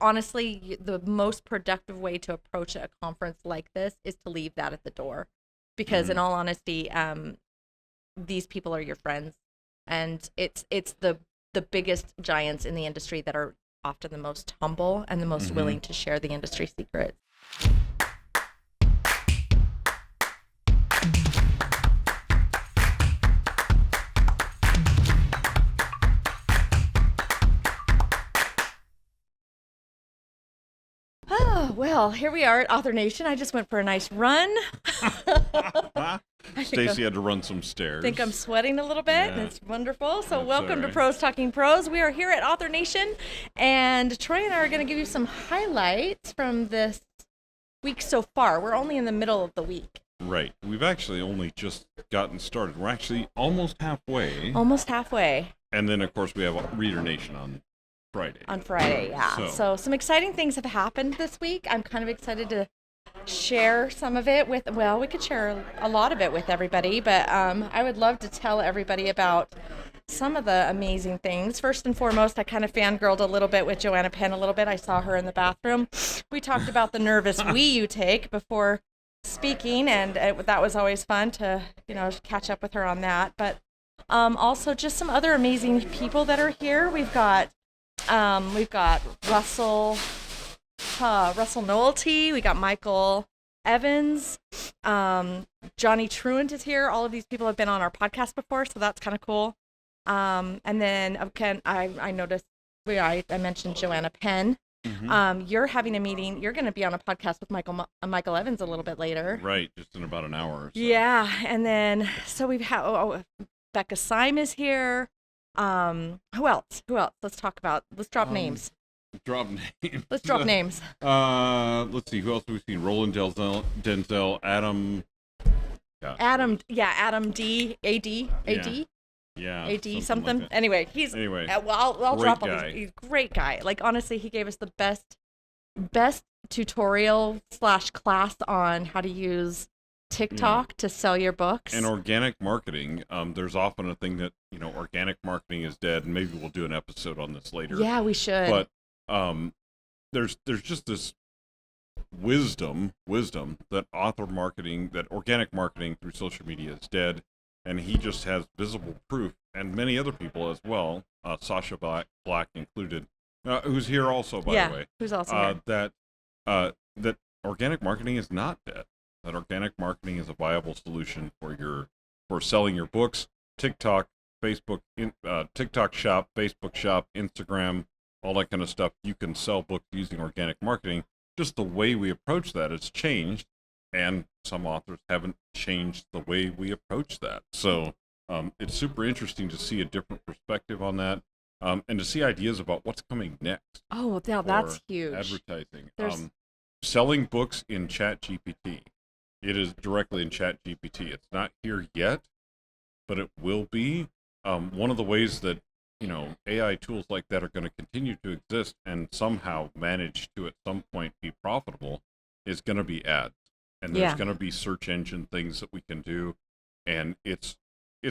honestly, the most productive way to approach a conference like this is to leave that at the door, because in all honesty, these people are your friends, and it's the biggest giants in the industry that are often the most humble and the most willing to share the industry secrets. Oh, well, here we are at Author Nation. I just went for a nice run. Stacey had to run some stairs. I think I'm sweating a little bit, and it's wonderful. So That's welcome to right. Pros Talking Pros. We are here at Author Nation, and Troy and I are going to give you some highlights from this week so far. We're only in the middle of the week. Right. We've actually only just gotten started. We're actually almost halfway. Almost halfway. And then, of course, we have Reader Nation on Friday. On Friday, yeah. So some exciting things have happened this week. I'm kind of excited to share some of it with, well, we could share a lot of it with everybody, but I would love to tell everybody about some of the amazing things. First and foremost, I kind of fangirled a little bit with Joanna Penn a little bit. I saw her in the bathroom. We talked about the nervous wee you take before speaking, and that was always fun to, catch up with her on that. But also just some other amazing people that are here. We've got Russell Noelty. We got Michael Evans. Johnny Truant is here. All of these people have been on our podcast before, so that's kind of cool. And then I noticed I mentioned Joanna Penn. You're having a meeting. You're going to be on a podcast with Michael Evans a little bit later. Right, just in about an hour or so. Yeah, and then so we've had Becca Syme is here. Who else? Let's drop names. Drop names. Let's drop names. Let's see, who else have we seen? Roland Denzel, Adam. Yeah. Adam D. AD. Yeah. AD something. Like anyway, I'll drop all these. He's a great guy. Like, honestly, he gave us the best tutorial / class on how to use TikTok to sell your books. And organic marketing. There's often a thing that, organic marketing is dead, and maybe we'll do an episode on this later. Yeah, we should. But there's just this wisdom that organic marketing through social media is dead, and he just has visible proof, and many other people as well, Sasha Black included, who's here also, by the way. Who's also here. That organic marketing is not dead. That organic marketing is a viable solution for selling your books. TikTok, Facebook, TikTok Shop, Facebook Shop, Instagram, all that kind of stuff. You can sell books using organic marketing. Just the way we approach that has changed, and some authors haven't changed the way we approach that. So it's super interesting to see a different perspective on that, and to see ideas about what's coming next. Oh, yeah, that's huge. Advertising. Selling books in ChatGPT. It is directly in ChatGPT. It's not here yet, but it will be. One of the ways that AI tools like that are going to continue to exist and somehow manage to at some point be profitable is going to be ads. And there's going to be search engine things that we can do. And it's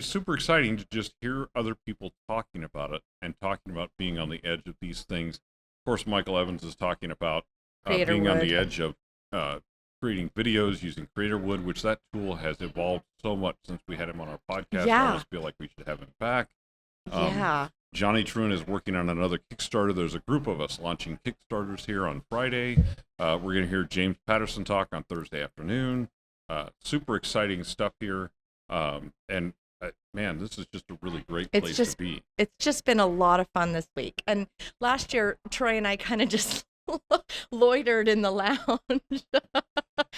super exciting to just hear other people talking about it and talking about being on the edge of these things. Of course, Michael Evans is talking about being on the edge of creating videos using Creatorwood, which that tool has evolved so much since we had him on our podcast. I almost feel like we should have him back. Johnny Truant is working on another Kickstarter. There's a group of us launching Kickstarters here on Friday. We're going to hear James Patterson talk on Thursday afternoon. Super exciting stuff here. And man, this is just a really great place to be. It's just been a lot of fun this week. And last year, Troy and I kind of just loitered in the lounge.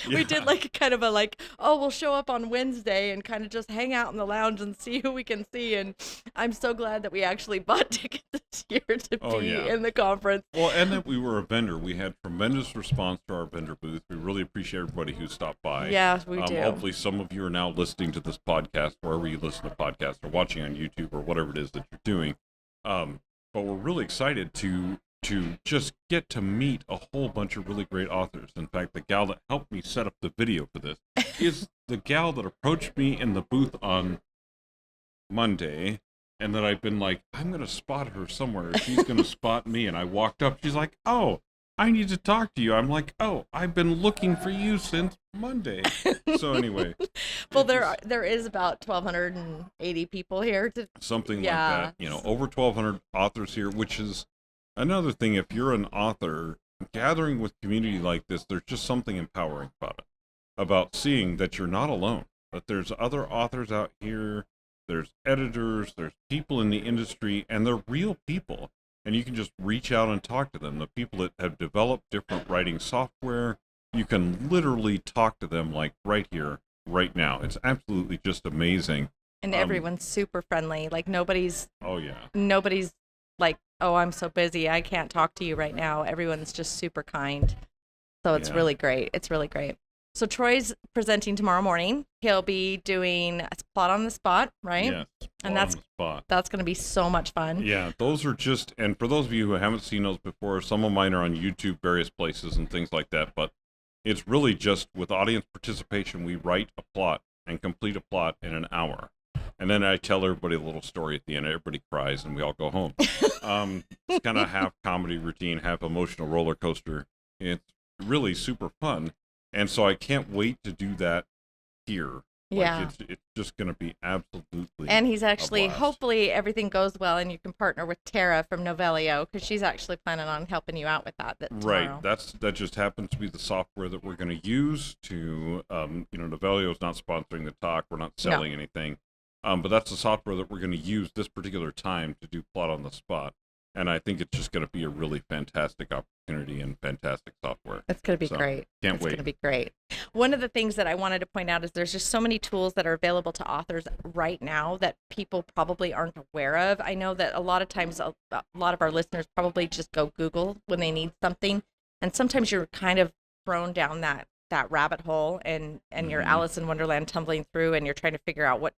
We did we'll show up on Wednesday and kind of just hang out in the lounge and see who we can see. And I'm so glad that we actually bought tickets this year to be in the conference. Well, and that we were a vendor. We had tremendous response to our vendor booth. We really appreciate everybody who stopped by. Yeah, we do. Hopefully some of you are now listening to this podcast, wherever you listen to podcasts, or watching on YouTube, or whatever it is that you're doing. But we're really excited to just get to meet a whole bunch of really great authors. In fact, the gal that helped me set up the video for this is the gal that approached me in the booth on Monday, and that I've been like, I'm going to spot her somewhere. She's going to spot me. And I walked up. She's like, oh, I need to talk to you. I'm like, oh, I've been looking for you since Monday. So anyway. Well, there is about 1,280 people here. Something like that. Over 1,200 authors here, which is another thing. If you're an author, gathering with community like this, there's just something empowering about it. About seeing that you're not alone. That there's other authors out here. There's editors. There's people in the industry. And they're real people. And you can just reach out and talk to them. The people that have developed different writing software, you can literally talk to them like right here, right now. It's absolutely just amazing. And everyone's super friendly. Like nobody's like, oh, I'm so busy, I can't talk to you right now. Everyone's just super kind. So it's really great. It's really great. So Troy's presenting tomorrow morning. He'll be doing a plot on the spot, right? Yes, and that's going to be so much fun. Yeah, those are just, and for those of you who haven't seen those before, some of mine are on YouTube, various places and things like that, but it's really just with audience participation, we write a plot and complete a plot in an hour. And then I tell everybody a little story at the end. Everybody cries and we all go home. It's kind of half comedy routine, half emotional roller coaster. It's really super fun. And so I can't wait to do that here. It's just going to be absolutely. And he's actually, hopefully everything goes well and you can partner with Tara from Novelio because she's actually planning on helping you out with that. Right. That just happens to be the software that we're going to use to, Novelio is not sponsoring the talk. We're not selling anything. But that's the software that we're going to use this particular time to do plot on the spot. And I think it's just going to be a really fantastic opportunity and fantastic software. It's going to be great. Can't wait. It's going to be great. One of the things that I wanted to point out is there's just so many tools that are available to authors right now that people probably aren't aware of. I know that a lot of times, a lot of our listeners probably just go Google when they need something. And sometimes you're kind of thrown down that rabbit hole and you're Alice in Wonderland tumbling through and you're trying to figure out what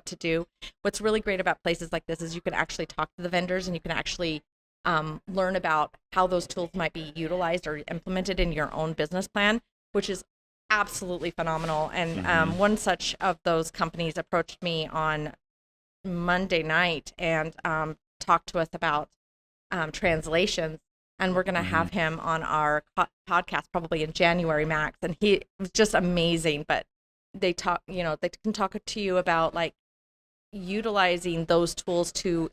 to do. What's really great about places like this is you can actually talk to the vendors and you can actually learn about how those tools might be utilized or implemented in your own business plan, which is absolutely phenomenal. And one such of those companies approached me on Monday night and talked to us about translations. And we're going to have him on our podcast probably in January max. And he was just amazing. But they talk, they can talk to you about like utilizing those tools to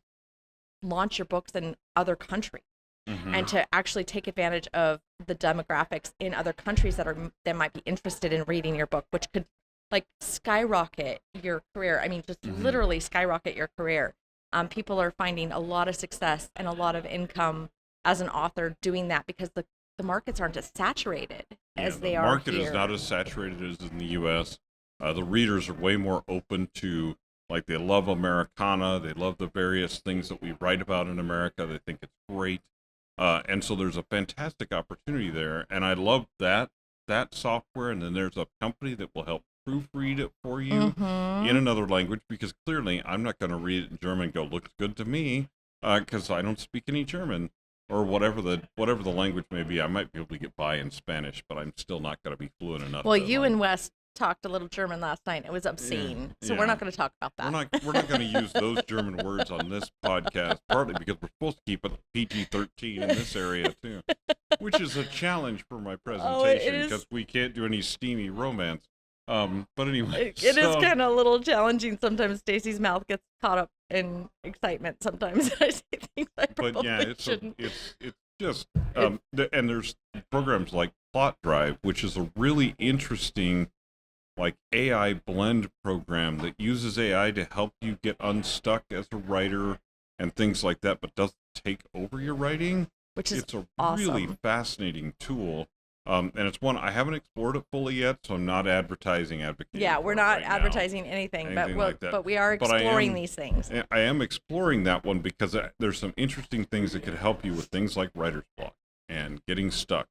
launch your books in other countries and to actually take advantage of the demographics in other countries that might be interested in reading your book, which could like skyrocket your career. I mean, just literally skyrocket your career. People are finding a lot of success and a lot of income as an author doing that because the markets aren't as saturated as they are here. The market is not as saturated as in the U.S. The readers are way more open to, like, they love Americana. They love the various things that we write about in America. They think it's great. And so there's a fantastic opportunity there. And I love that software. And then there's a company that will help proofread it for you in another language, because clearly I'm not going to read it in German and go, looks good to me, because I don't speak any German. Or whatever the language may be. I might be able to get by in Spanish, but I'm still not going to be fluent enough. Well, you and Wes talked a little German last night. It was obscene. So we're not going to talk about that. We're not going to use those German words on this podcast, partly because we're supposed to keep it PG-13 in this area too, which is a challenge for my presentation because we can't do any steamy romance. But anyway, it is kind of a little challenging sometimes. Stacey's mouth gets caught up in excitement sometimes. I say things I probably shouldn't. It's just and there's programs like Plot Drive, which is a really interesting like AI blend program that uses AI to help you get unstuck as a writer and things like that, but doesn't take over your writing. It's a really fascinating tool. And it's one I haven't explored it fully yet, so I'm not advertising. Yeah, we're not advertising anything but we are exploring these things. I am exploring that one because there's some interesting things that could help you with things like writer's block and getting stuck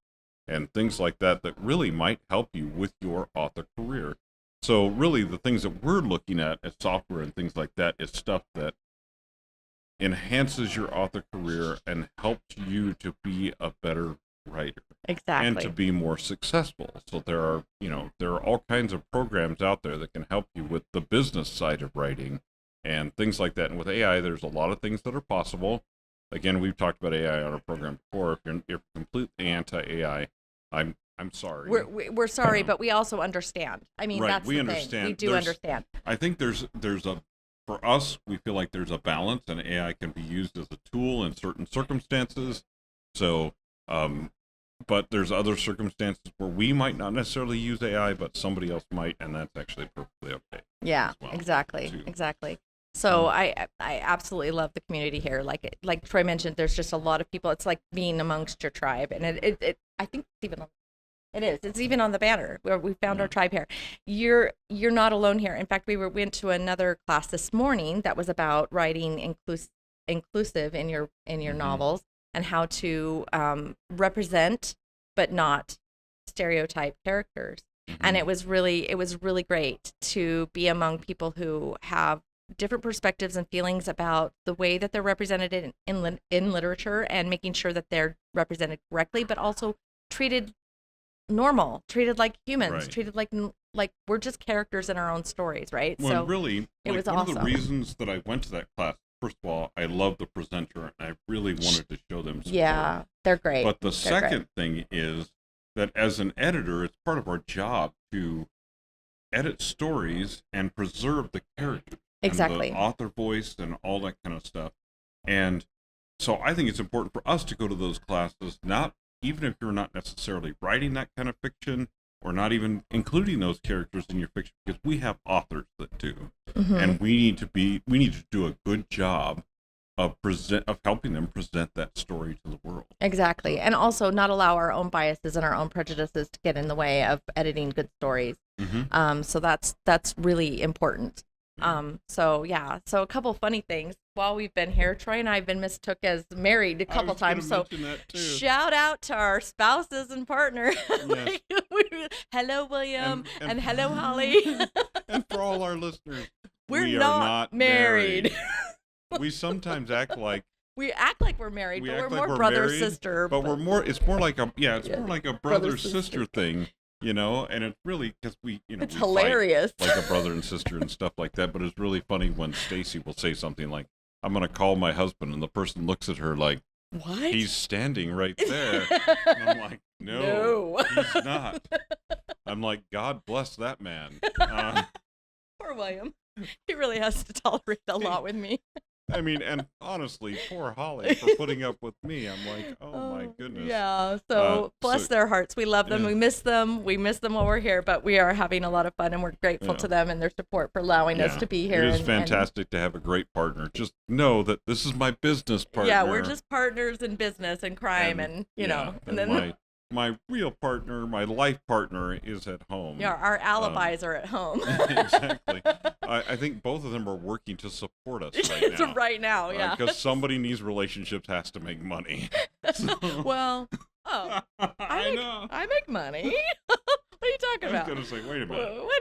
and things like that really might help you with your author career. So really the things that we're looking at as software and things like that is stuff that enhances your author career and helps you to be a better writer. Exactly. And to be more successful. So there are all kinds of programs out there that can help you with the business side of writing and things like that. And with AI, there's a lot of things that are possible. again, we've talked about AI on our program before. If you're completely anti-AI, I'm sorry. We're sorry, but we also understand. I mean, right, that's we the understand. thing. We do understand. I think there's a, for us, we feel like there's a balance, and AI can be used as a tool in certain circumstances. So, but there's other circumstances where we might not necessarily use AI, but somebody else might, and that's actually perfectly okay. Yeah, well, exactly. So I absolutely love the community here. Like Troy mentioned, there's just a lot of people. It's like being amongst your tribe, and it I think it's even on the banner where we found our tribe here. You're not alone here. In fact, we went to another class this morning that was about writing inclusive in your novels, and how to represent but not stereotype characters. And it was really great to be among people who have different perspectives and feelings about the way that they're represented in literature, and making sure that they're represented correctly, but also treated like humans, right. Treated like we're just characters in our own stories, right? Well, so really, it was one awesome. of the reasons that I went to that class, first of all, I love the presenter, and I really wanted to show them support. Yeah, they're great. But the second thing is that as an editor, it's part of our job to edit stories and preserve the characters. Exactly. And the author voice and all that kind of stuff. And so I think it's important for us to go to those classes, not even if you're not necessarily writing that kind of fiction, or not even including those characters in your fiction, because we have authors that do. And we need to do a good job of helping them present that story to the world. Exactly. And also not allow our own biases and our own prejudices to get in the way of editing good stories. So that's really important. So a couple funny things while we've been here. Troy and I have been mistook as married a couple times. So shout out to our spouses and partner. Yes. Hello, William, and hello, Holly. And for all our listeners, we are not married. We sometimes act like we're married, but we're more brother sister. But we're more. It's more like more like a brother sister thing. You know, and it's really because it's hilarious, like a brother and sister and stuff like that. But it's really funny when Stacey will say something like, "I'm going to call my husband," and the person looks at her like, "What? He's standing right there." And I'm like, "No, he's not." I'm like, "God bless that man." Poor William. He really has to tolerate a lot with me. I mean, and honestly, poor Holly for putting up with me. I'm like, oh my goodness. Yeah. So bless their hearts. We love them. Yeah. We miss them. We miss them while we're here, but we are having a lot of fun, and we're grateful to them and their support for allowing us to be here. It is fantastic to have a great partner. Just know that this is my business partner. Yeah, we're just partners in business and crime, and you know. And then my real partner, my life partner, is at home. Yeah, our alibis are at home. Exactly. I think both of them are working to support us right now. Yeah. Because somebody in these relationships has to make money. So. Well, I make money. What are you talking about? I was going to say, wait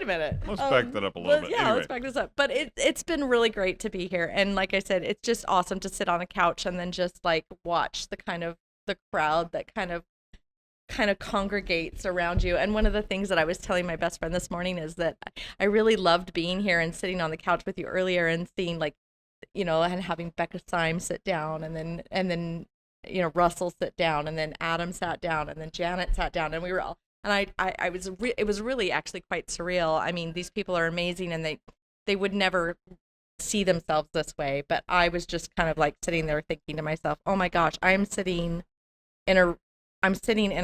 a minute. Let's back that up a little bit. Yeah, anyway. Let's back this up. But it's been really great to be here. And like I said, it's just awesome to sit on a couch and then just like watch the crowd that kind of congregates around you. And one of the things that I was telling my best friend this morning is that I really loved being here and sitting on the couch with you earlier and seeing and having Becca Symes sit down and then Russell sit down and then Adam sat down and then Janet sat down, and we were all, and it was really actually quite surreal. I mean, these people are amazing, and they would never see themselves this way, but I was just kind of like sitting there thinking to myself, oh my gosh, I'm sitting in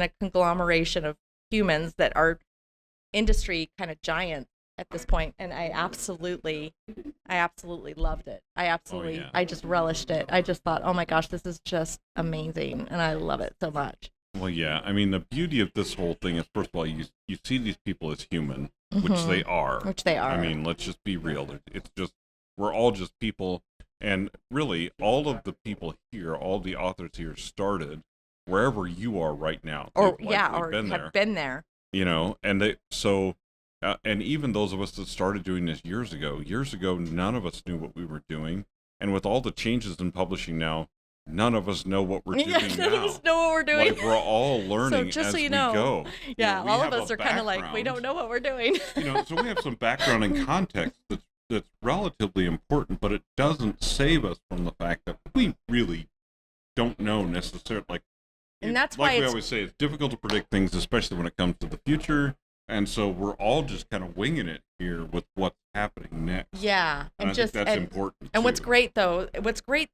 a conglomeration of humans that are industry kind of giants at this point, and I absolutely loved it. I just relished it. I just thought, oh my gosh, this is just amazing, and I love it so much. Well, yeah, I mean, the beauty of this whole thing is, first of all, you see these people as human, which they are. I mean, let's just be real. It's just, we're all just people, and really, all of the people here, all the authors here started wherever you are right now. Or have been there. You know, and and even those of us that started doing this years ago, none of us knew what we were doing. And with all the changes in publishing now, none of us know what we're doing now. None of us know what we're doing. Like, we're all learning as we go. Yeah, all of us are kind of like, we don't know what we're doing. So we have some background and context that's relatively important, but it doesn't save us from the fact that we really don't know necessarily. And that's like why we always say, it's difficult to predict things, especially when it comes to the future. And so we're all just kind of winging it here with what's happening next. Yeah, and I think that's important. And too. what's great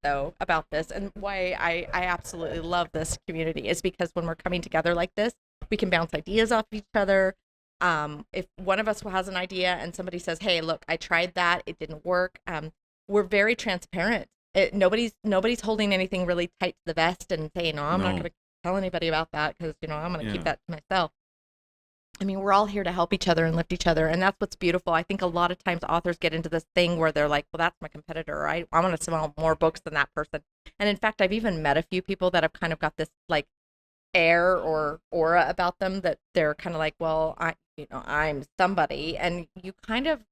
though about this, and why I absolutely love this community, is because when we're coming together like this, we can bounce ideas off each other. If one of us has an idea and somebody says, "Hey, look, I tried that, it didn't work," we're very transparent. Nobody's holding anything really tight to the vest and saying, "No, I'm not going to tell anybody about that because I'm going to keep that to myself." I mean, we're all here to help each other and lift each other. And that's what's beautiful. I think a lot of times authors get into this thing where they're like, well, that's my competitor. Right? I want to sell more books than that person. And in fact, I've even met a few people that have kind of got this like air or aura about them that they're kind of like, well, I'm somebody. And you kind of,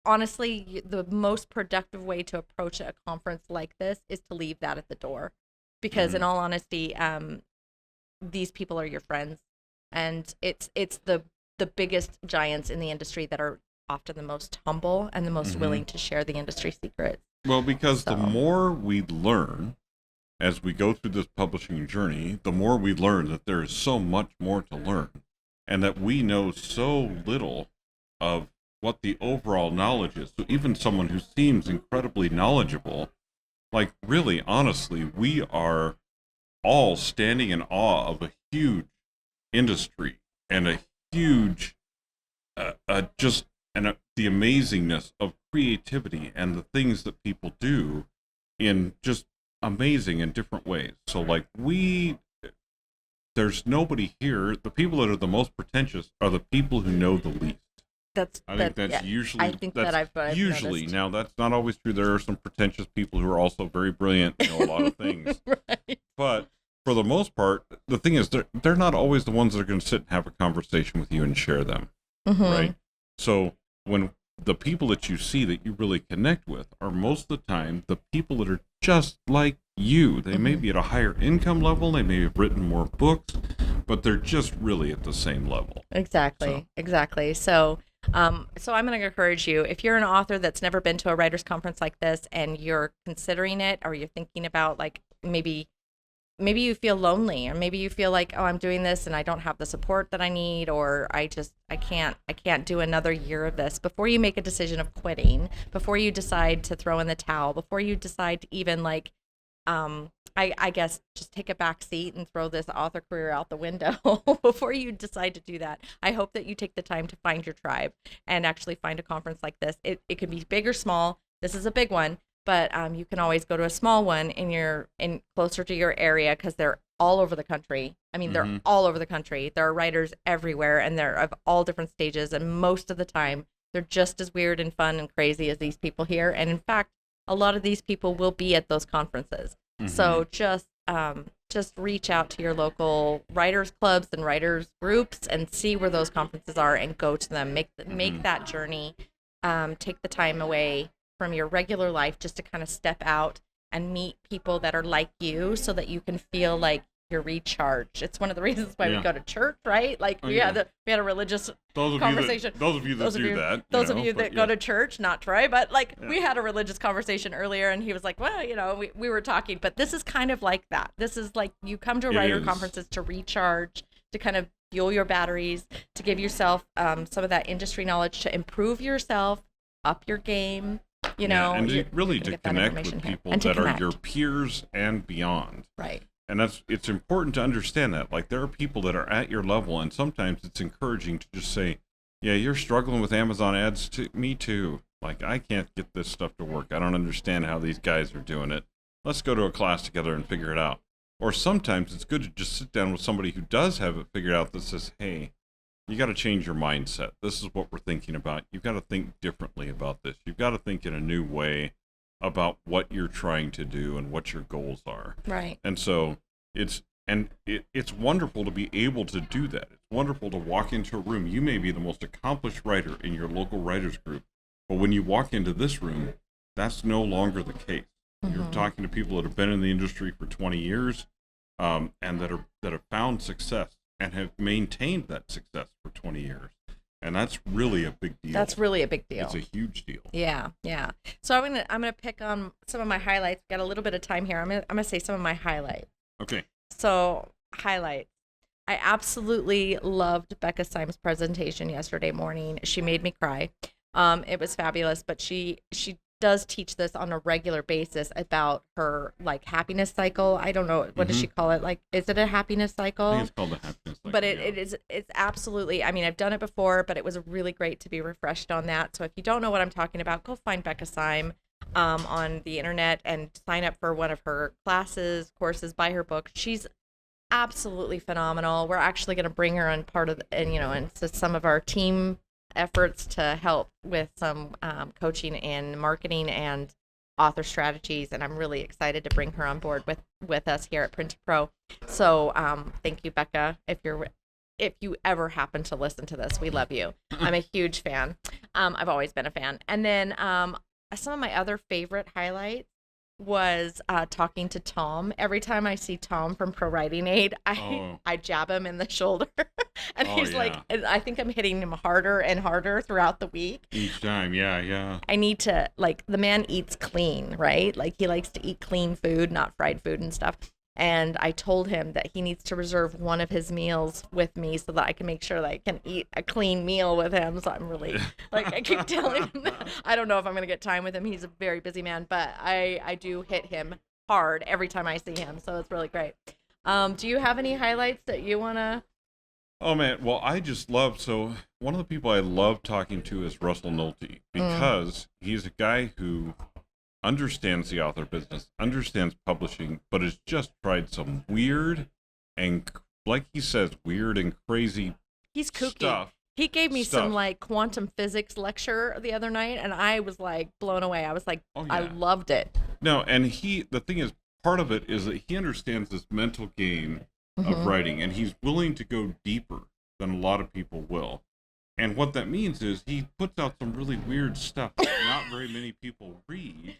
honestly, the most productive way to approach a conference like this is to leave that at the door. Because in all honesty, these people are your friends. And it's the biggest giants in the industry that are often the most humble and the most willing to share the industry secrets. Well, because the more we learn as we go through this publishing journey, the more we learn that there is so much more to learn, and that we know so little of what the overall knowledge is. So even someone who seems incredibly knowledgeable, like really, honestly, we are all standing in awe of a huge industry and a huge the amazingness of creativity and the things that people do in just amazing and different ways. So like there's nobody here. The people that are the most pretentious are the people who know the least. I think that's usually noticed. Now that's not always true. There are some pretentious people who are also very brilliant, know a lot of things. Right. But for the most part, the thing is, they're not always the ones that are going to sit and have a conversation with you and share them, right? So when the people that you see that you really connect with are most of the time the people that are just like you. They may be at a higher income level, they may have written more books, but they're just really at the same level. Exactly. So I'm going to encourage you, if you're an author that's never been to a writers conference like this and you're considering it, or you're thinking about like maybe you feel lonely, or maybe you feel like, oh, I'm doing this and I don't have the support that I need, or I can't do another year of this. Before you make a decision of quitting, before you decide to throw in the towel, before you decide to even like, I guess just take a back seat and throw this author career out the window, before you decide to do that, I hope that you take the time to find your tribe and actually find a conference like this. It can be big or small. This is a big one. But you can always go to a small one in closer to your area, because they're all over the country. I mean, they're all over the country. There are writers everywhere, and they're of all different stages. And most of the time, they're just as weird and fun and crazy as these people here. And in fact, a lot of these people will be at those conferences. So just reach out to your local writers clubs and writers groups and see where those conferences are and go to them. Make that journey. Take the time away from your regular life just to kind of step out and meet people that are like you, so that you can feel like you're recharged. It's one of the reasons why we go to church, right? Like we had a religious conversation. Those of you that go to church, not Troy, but like we had a religious conversation earlier, and he was like, well, we were talking, but this is kind of like that. This is like, you come to writer conferences to recharge, to kind of fuel your batteries, to give yourself some of that industry knowledge, to improve yourself, up your game. And to connect with people that are your peers and beyond. Right. And it's important to understand that. Like, there are people that are at your level, and sometimes it's encouraging to just say, yeah, you're struggling with Amazon ads too. Me too. Like, I can't get this stuff to work. I don't understand how these guys are doing it. Let's go to a class together and figure it out. Or sometimes it's good to just sit down with somebody who does have it figured out, that says, hey, you got to change your mindset. This is what we're thinking about. You've got to think differently about this. You've got to think in a new way about what you're trying to do and what your goals are. Right. And so it's wonderful to be able to do that. It's wonderful to walk into a room. You may be the most accomplished writer in your local writers group, but when you walk into this room, that's no longer the case. You're talking to people that have been in the industry for 20 years, and that have found success and have maintained that success for 20 years. And that's really a big deal. That's really a big deal. It's a huge deal. Yeah. So I'm gonna pick on some of my highlights. Got a little bit of time here. I'm gonna say some of my highlights. Okay. So highlights. I absolutely loved Becca Syme's presentation yesterday morning. She made me cry. It was fabulous, but she does teach this on a regular basis about her like happiness cycle. I don't know, what does she call it? Like, is it a happiness cycle? I think it's called the happiness cycle. But it's absolutely, I mean, I've done it before, but it was really great to be refreshed on that. So if you don't know what I'm talking about, go find Becca Syme on the internet and sign up for one of her classes, courses, buy her book. She's absolutely phenomenal. We're actually going to bring her on into some of our team efforts to help with some coaching in marketing and author strategies, and I'm really excited to bring her on board with us here at Print to Pro. So thank you, Becca. If you ever happen to listen to this, we love you. I'm a huge fan. I've always been a fan. And then some of my other favorite highlights was talking to Tom. Every time I see Tom from Pro Writing Aid, I jab him in the shoulder. And he's like, I think I'm hitting him harder and harder throughout the week. Each time, yeah. I need to, like, the man eats clean, right? Like, he likes to eat clean food, not fried food and stuff. And I told him that he needs to reserve one of his meals with me so that I can make sure that I can eat a clean meal with him. So I'm really, like, I keep telling him that. I don't know if I'm going to get time with him. He's a very busy man, but I do hit him hard every time I see him. So it's really great. Do you have any highlights that you want to? Oh, man. Well, I just love, so one of the people I love talking to is Russell Nolte, because he's a guy who understands the author business, understands publishing, but has just tried some weird and, like he says, weird and crazy He's kooky. Stuff. He gave me some like quantum physics lecture the other night, and I was like blown away. I was like, I loved it. No, and the thing is, part of it is that he understands this mental game of writing, and he's willing to go deeper than a lot of people will. And what that means is he puts out some really weird stuff that not very many people read,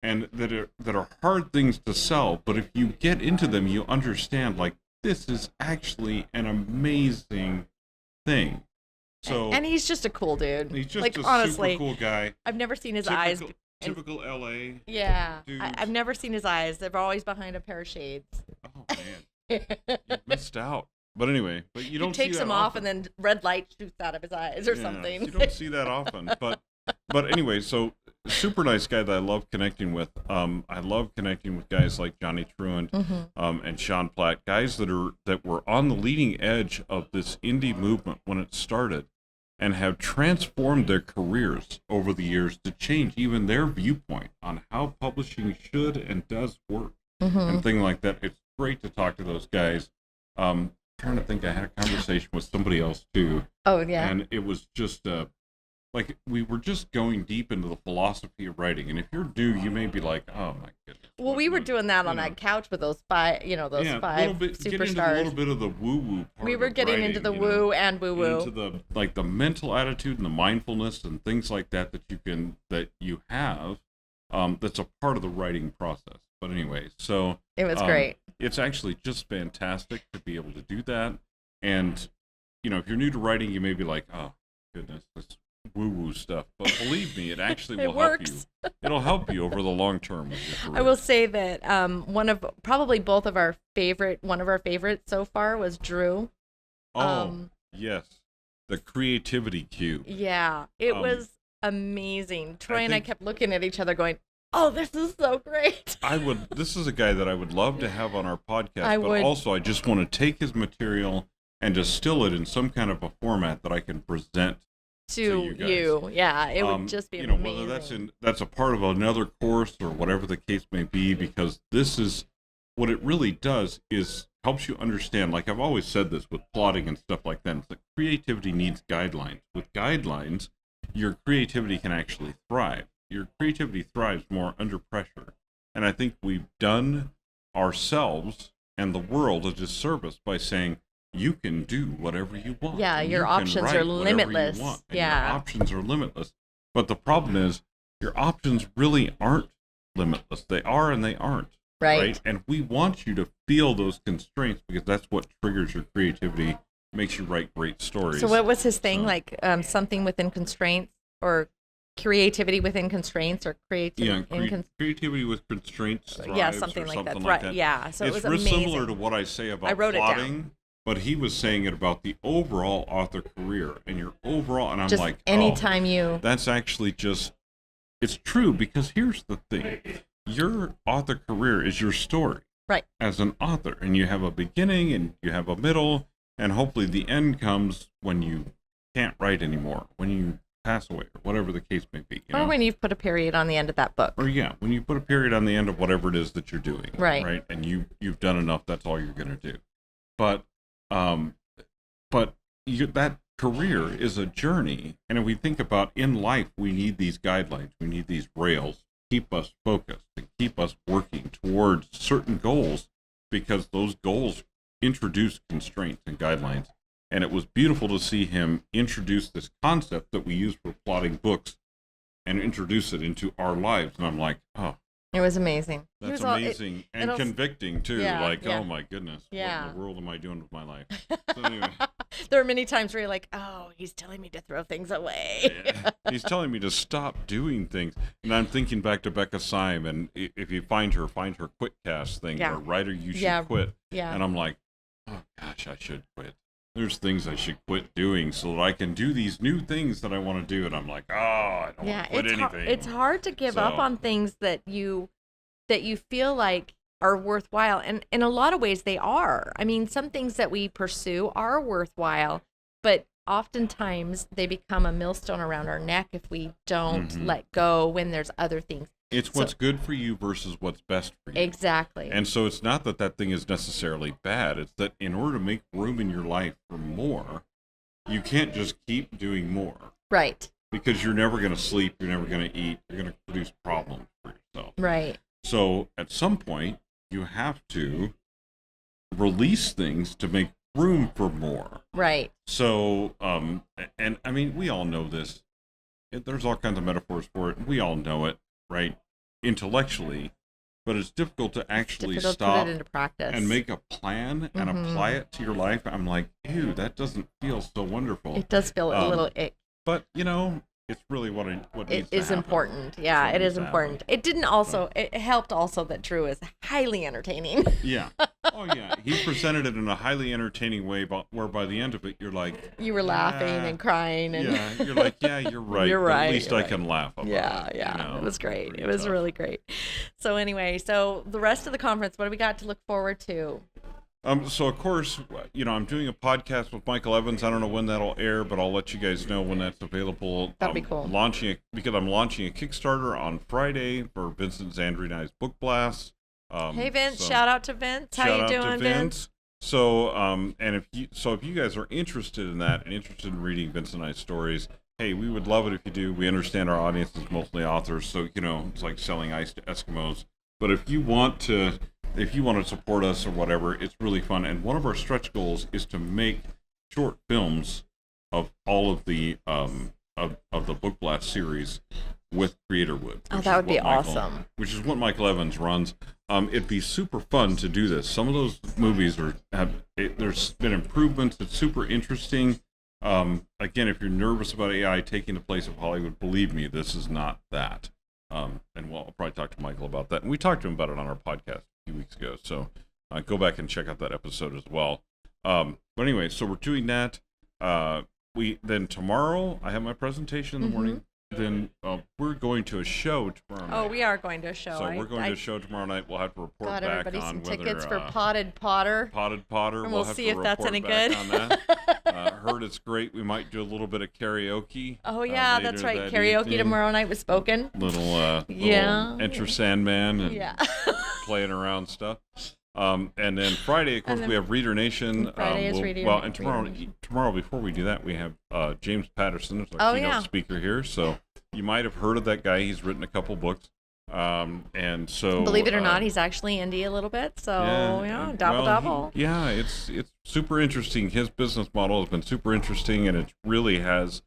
and that are hard things to sell. But if you get into them, you understand, like, this is actually an amazing thing. So, and he's just a cool dude. He's just like, a honestly, super cool guy. I've never seen his eyes. Typical LA. Yeah, I've never seen his eyes. They're always behind a pair of shades. Oh man, you missed out. But anyway, you don't. He takes see that them often. off, and then red light shoots out of his eyes or something. You don't see that often. But anyway, so super nice guy that I love connecting with. I love connecting with guys like Johnny Truant and Sean Platt, guys that were on the leading edge of this indie movement when it started, and have transformed their careers over the years to change even their viewpoint on how publishing should and does work and things like that. It's great to talk to those guys. Trying to think, I had a conversation with somebody else too. Oh yeah. And it was just like we were just going deep into the philosophy of writing. And if you're new, you may be like, oh my goodness. Well, we were doing that on that couch with those five, five superstars. Get into a little bit of the woo-woo part. We were getting writing, into the woo and woo-woo. Into the mental attitude and the mindfulness and things like that you have that's a part of the writing process. But anyway, so it was great. It's actually just fantastic to be able to do that. And, if you're new to writing, you may be like, oh, goodness, this woo-woo stuff. But believe me, it actually will help you. It'll help you over the long term with your career. I will say that one of our favorites so far was Drew. Yes. The creativity cube. Yeah, it was amazing. Troy and I kept looking at each other going, oh, this is so great. This is a guy that I would love to have on our podcast, also I just want to take his material and distill it in some kind of a format that I can present to you. Yeah, it would just be amazing. Whether that's a part of another course or whatever the case may be, because this is what it really does is helps you understand, like I've always said this with plotting and stuff like that, it's like creativity needs guidelines. With guidelines, your creativity can actually thrive. Your creativity thrives more under pressure. And I think we've done ourselves and the world a disservice by saying, you can do whatever you want. Yeah, your options are limitless. Your options are limitless. But the problem is, your options really aren't limitless. They are and they aren't. Right? And we want you to feel those constraints because that's what triggers your creativity, makes you write great stories. So what was his thing? Like something within constraints, or creativity within constraints, or creativity with constraints thrives, yeah, something like that. That. Yeah, so it's it was real amazing. similar to what I say about I wrote plotting, it down. but he was saying it about the overall author career and your overall, and I'm Just like, anytime you... That's actually just, it's true, because here's the thing. Your author career is your story. Right. As an author, and you have a beginning and you have a middle, and hopefully the end comes when you can't write anymore, when you pass away, or whatever the case may be. Or when you've put a period on the end of that book. Or when you put a period on the end of whatever it is that you're doing. Right. And you've done enough, that's all you're going to do. But that career is a journey, and if we think about in life, we need these guidelines, we need these rails to keep us focused and keep us working towards certain goals, because those goals introduce constraints and guidelines. And it was beautiful to see him introduce this concept that we use for plotting books and introduce it into our lives. And I'm like, oh. It was amazing. That's amazing and convicting, too. Oh, my goodness. Yeah. What in the world am I doing with my life? So anyway. There are many times where you're like, oh, he's telling me to throw things away. Yeah. He's telling me to stop doing things. And I'm thinking back to Becca Syme, and if you find her QuitCast thing, or Writer You Should Quit. Yeah. And I'm like, oh, gosh, I should quit. There's things I should quit doing so that I can do these new things that I want to do. And I'm like, I don't want to quit anything. It's hard to give up on things that you feel like are worthwhile. And in a lot of ways they are. I mean, some things that we pursue are worthwhile, but oftentimes they become a millstone around our neck if we don't let go when there's other things. It's what's good for you versus what's best for you. Exactly. And so it's not that thing is necessarily bad. It's that in order to make room in your life for more, you can't just keep doing more. Right. Because you're never going to sleep, you're never going to eat, you're going to produce problems for yourself. Right. So at some point, you have to release things to make room for more. Right. So, and I mean, we all know this. There's all kinds of metaphors for it. We all know it. Right, intellectually, but it's difficult to actually stop put it into practice and make a plan and apply it to your life. I'm like, ew, that doesn't feel so wonderful. It does feel a little ick. But it's really what needs to happen. Important. Yeah, it is important. It didn't also. It helped also that Drew is highly entertaining. Yeah. Oh yeah. He presented it in a highly entertaining way, but where by the end of it, you're like, you were laughing and crying, and you're like, yeah, you're right. You're right. At least I can laugh about it. Yeah. It was great. It was really great. So anyway, the rest of the conference, what do we got to look forward to? So of course, I'm doing a podcast with Michael Evans. I don't know when that'll air, but I'll let you guys know when that's available. That'd be cool. Because I'm launching a Kickstarter on Friday for Vincent Zandri and I's Book Blast. Hey Vince, shout out to Vince. How you doing, Vince? So, if you guys are interested in that and interested in reading Vincent and I's stories, hey, we would love it if you do. We understand our audience is mostly authors, so it's like selling ice to Eskimos. But if you want to support us or whatever, it's really fun. And one of our stretch goals is to make short films of all of the of the Book Blast series with Creator Wood. Oh, that would be awesome. Which is what Michael Evans runs. It'd be super fun to do this. Some of those movies there's been improvements. It's super interesting. Again, if you're nervous about AI taking the place of Hollywood, believe me, this is not that. And I'll probably talk to Michael about that. And we talked to him about it on our podcast a few weeks ago. So go back and check out that episode as well. But anyway, so we're doing that. Then tomorrow I have my presentation in the morning. Then we're going to a show tomorrow night. Oh, we are going to a show. So we're going to a show tomorrow night. We'll have to report back everybody on some whether tickets for Potted Potter. Potted Potter. And we'll have see to if that's any back good. On that. Heard it's great. We might do a little bit of karaoke. Oh yeah, that's right. Karaoke evening. tomorrow night with Spoken. Little Enter Sandman and playing around stuff. And then Friday, of course, we have Reader Nation. Friday is Reader. Well, and tomorrow, before we do that, we have James Patterson as our keynote speaker here. So you might have heard of that guy. He's written a couple books. And so believe it or not, he's actually indie a little bit. So double. It's super interesting. His business model has been super interesting, and it really has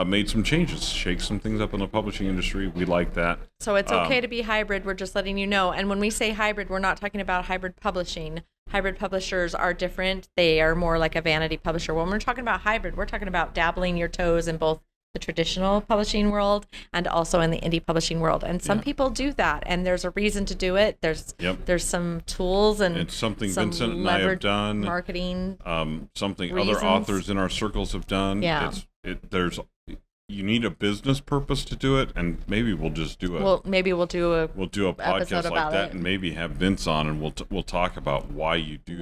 made some changes, shake some things up in the publishing industry. We like that. So it's okay to be hybrid. We're just letting you know. And when we say hybrid, we're not talking about hybrid publishing. Hybrid publishers are different. They are more like a vanity publisher. When we're talking about hybrid, we're talking about dabbling your toes in both the traditional publishing world and also in the indie publishing world. And some people do that, and there's a reason to do it. There's some tools and it's something some Vincent and I have done. Marketing. Something reasons. other authors in our circles have done. Yeah. You need a business purpose to do it, and maybe we'll just do maybe we'll do a podcast like that, and maybe have Vince on, and we'll talk about why you do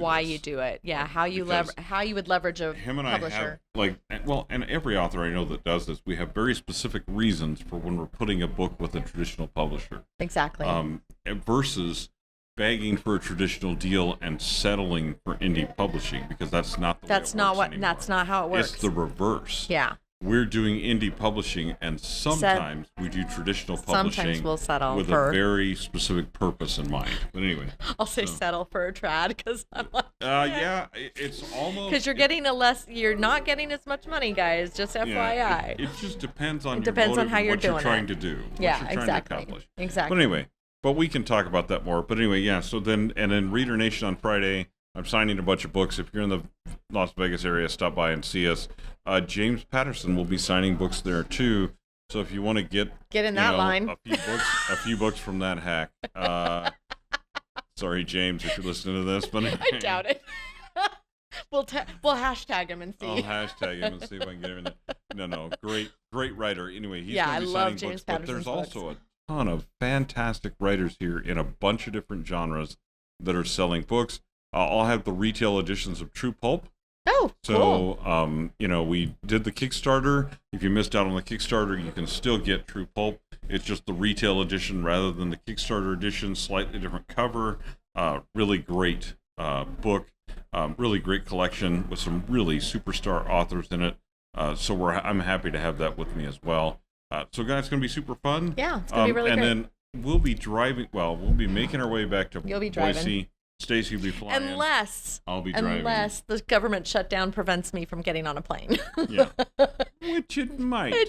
it. Yeah, how you would leverage a him and publisher. I have and every author I know that does this, we have very specific reasons for when we're putting a book with a traditional publisher. Exactly. Versus begging for a traditional deal and settling for indie publishing, because that's not how it works. It's the reverse. Yeah. We're doing indie publishing, and sometimes we do traditional publishing. Sometimes we'll settle with a very specific purpose in mind. But anyway, I'll say settle for a trad because I'm like, it's almost because you're not getting as much money, guys. Just FYI. It just depends on how you're what doing you're trying to do. Yeah, what you're trying to accomplish. Exactly. But anyway, we can talk about that more. But anyway, yeah. So then Reader Nation on Friday, I'm signing a bunch of books. If you're in the Las Vegas area, stop by and see us. James Patterson will be signing books there too. So if you want to get in that line, a few books from that hack. Sorry, James, if you're listening to this, but I doubt it. We'll hashtag him and see. I'll hashtag him and see if I can get him in there. No, great writer. Anyway, he's going to be signing books, but there's also a ton of fantastic writers here in a bunch of different genres that are selling books. I'll have the retail editions of True Pulp. Oh, cool. So, we did the Kickstarter. If you missed out on the Kickstarter, you can still get True Pulp. It's just the retail edition rather than the Kickstarter edition. Slightly different cover. Really great book. Really great collection with some really superstar authors in it. So I'm happy to have that with me as well. So, guys, it's going to be super fun. Yeah, it's going to be really great. And then we'll be making our way back to You'll be Boise. Driving. Stacey will be flying. I'll be driving. Unless the government shutdown prevents me from getting on a plane. Yeah. Which it might. We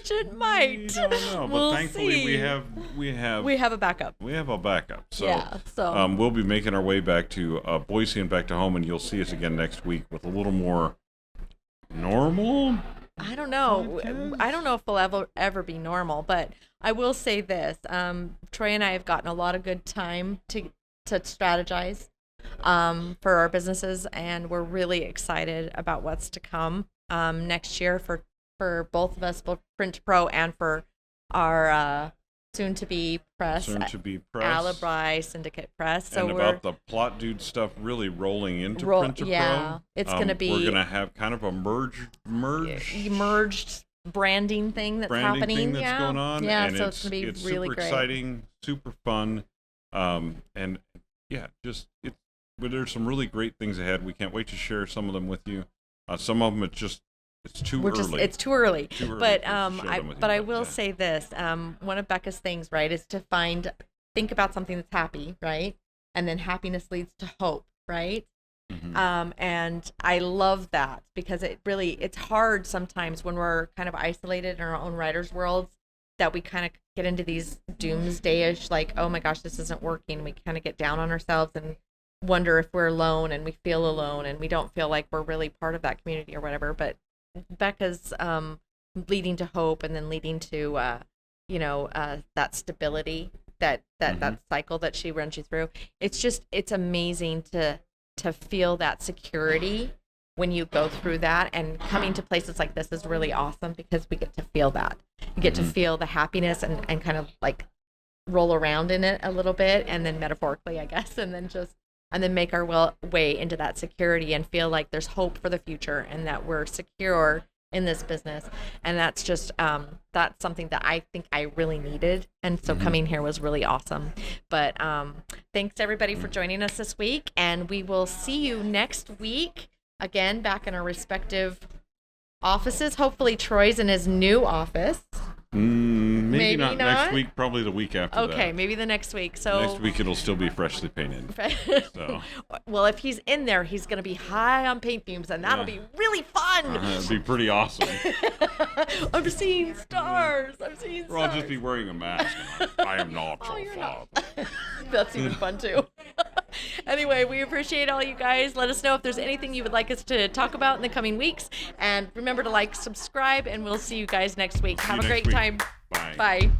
don't know. But thankfully we have a backup. We have a backup. So, we'll be making our way back to Boise and back to home, and you'll see us again next week with a little more normal. I don't know. Podcast? I don't know if we'll ever be normal, but I will say this. Troy and I have gotten a lot of good time to strategize for our businesses, and we're really excited about what's to come next year for both of us, both Print Pro and for our soon-to-be press, Alibi Syndicate Press. So about the Plot Dude stuff really rolling into Print Pro. It's going to be. We're going to have kind of a merged branding thing that's happening. Going on. Yeah, and so it's going to be really super great. Exciting, super fun, and yeah, but there's some really great things ahead. We can't wait to share some of them with you. Some of them it's too early. It's too early. But I will say this. One of Becca's things, right, is to think about something that's happy, right? And then happiness leads to hope, right? Mm-hmm. And I love that because it's hard sometimes when we're kind of isolated in our own writers' worlds that we kind of get into these doomsday-ish, like, oh my gosh, this isn't working. We kind of get down on ourselves and wonder if we're alone, and we feel alone, and we don't feel like we're really part of that community or whatever. But Becca's leading to hope, and then leading to that stability, that cycle that she runs you through. It's amazing to feel that security when you go through that, and coming to places like this is really awesome because we get to feel that. You get to feel the happiness and kind of like roll around in it a little bit, and then metaphorically, I guess, and then make our way into that security and feel like there's hope for the future and that we're secure in this business. And that's just that's something that I think I really needed, and so coming here was really awesome. But thanks everybody for joining us this week, and we will see you next week again back in our respective offices. Hopefully Troy's in his new office. Maybe not next week, probably the week after that. Okay, maybe the next week. So next week it'll still be freshly painted. So. Well, if he's in there, he's going to be high on paint fumes, and that'll be really fun. It'll be pretty awesome. I'm seeing stars. Or I'll just be wearing a mask. I am not your father. That's even fun too. Anyway, we appreciate all you guys. Let us know if there's anything you would like us to talk about in the coming weeks. And remember to like, subscribe, and we'll see you guys next week. Have a great time. Bye. Bye.